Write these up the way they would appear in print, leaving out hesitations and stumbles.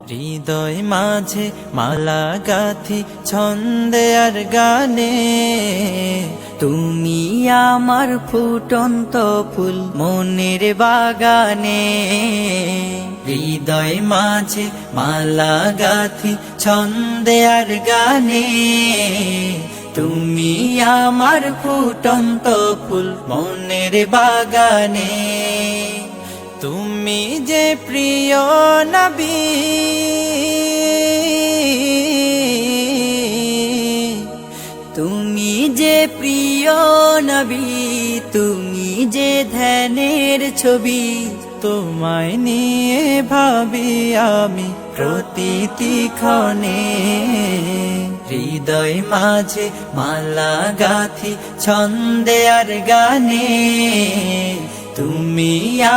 হৃদয় মাঝে মালা গাথি ছন্দে আর গানে, তুমি আমার ফুটন্ত ফুল মনের বাগানে। হৃদয় মাঝে মালা গাথি ছন্দে আর গানে, তুমি আমার ফুটন্ত ফুল মনের বাগানে। তুমি যে প্রিয় নবী, তুমি যে প্রিয় নবী, তুমি যে ধ্যানের ছবি, তোমায় নিয়ে ভাবি আমি প্রতিটি ক্ষণে। হৃদয় মাঝে মালা গাথি ছন্দে আর গানে, তুমি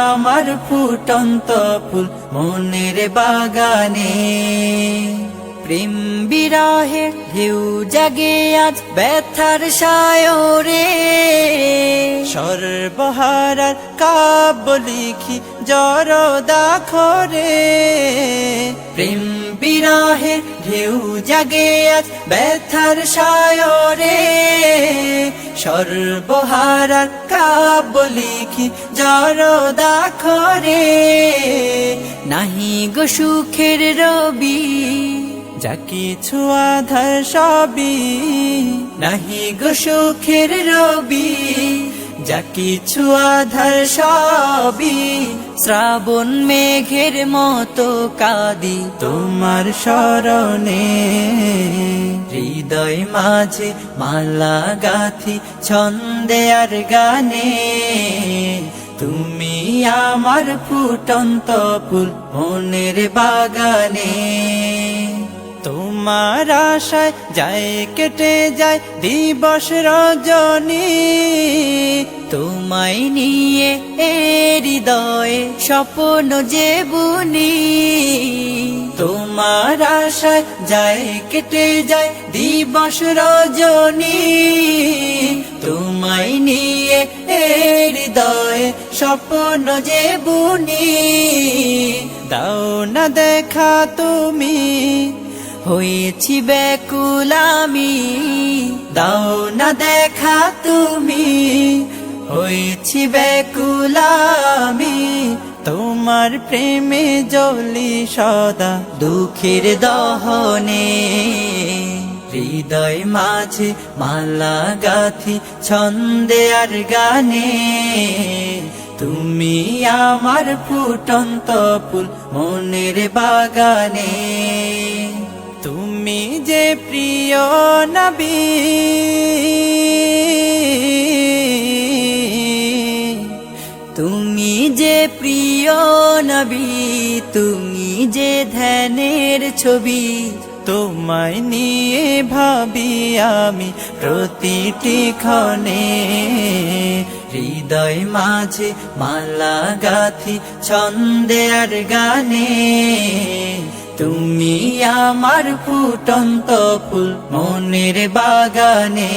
আমার ফুটন্ত ফুল মনের বাগানে। প্রেম বিরহে ঢেউ জাগে আজ ব্যথার সায়রে, সর্বহারার কাব্য লিখি জরদাখরে। প্রেম বিরহে ঢেউ জাগে আজ ব্যথার সায়রে, সর্বহারার কাব্য লিখি জরদাখরে। নাহি গো সুখের রবি, যা কিছু আধার সবই, নাহি গো সুখের রবি, যা কিছু আধার সবই। শ্রাবণ মেঘের মতো কাঁদি তোমার শরণে। হৃদয় মাঝে মালা গাথি ছন্দে আর গানে, তুমি আমার ফুটন্ত ফুল মনের বাগানে। তোমার আশায় যায় কেটে যায় দিবস রজনী, তোমায় নিয়ে হৃদয়ে স্বপ্ন যে বুনি। তোমার আশায় যায় কেটে যায় দিবস রজনী, তোমায় নিয়ে হৃদয়ে স্বপ্ন যে বুনি। দাও না দেখা তুমি, হয়েছি ব্যাকুল আমি, দাও না দেখা তুমি, হয়েছি ব্যাকুল আমি। তোমার প্রেমে জ্বলি সদা দুঃখের দহনে। হৃদয় মাঝে মালা গাথি ছন্দে আর গানে, তুমি আমার ফুটন্ত ফুল মনের বাগানে। তুমি যে প্রিয় নবী, তুমি যে প্রিয় নবী, তুমি যে ধ্যানের ছবি, তোমায় নিয়ে ভাবি আমি প্রতিটি ক্ষণে। হৃদয় মাঝে মালা গাথি ছন্দে আর গানে, তুমি আমার ফুটন্ত ফুল মনের বাগানে।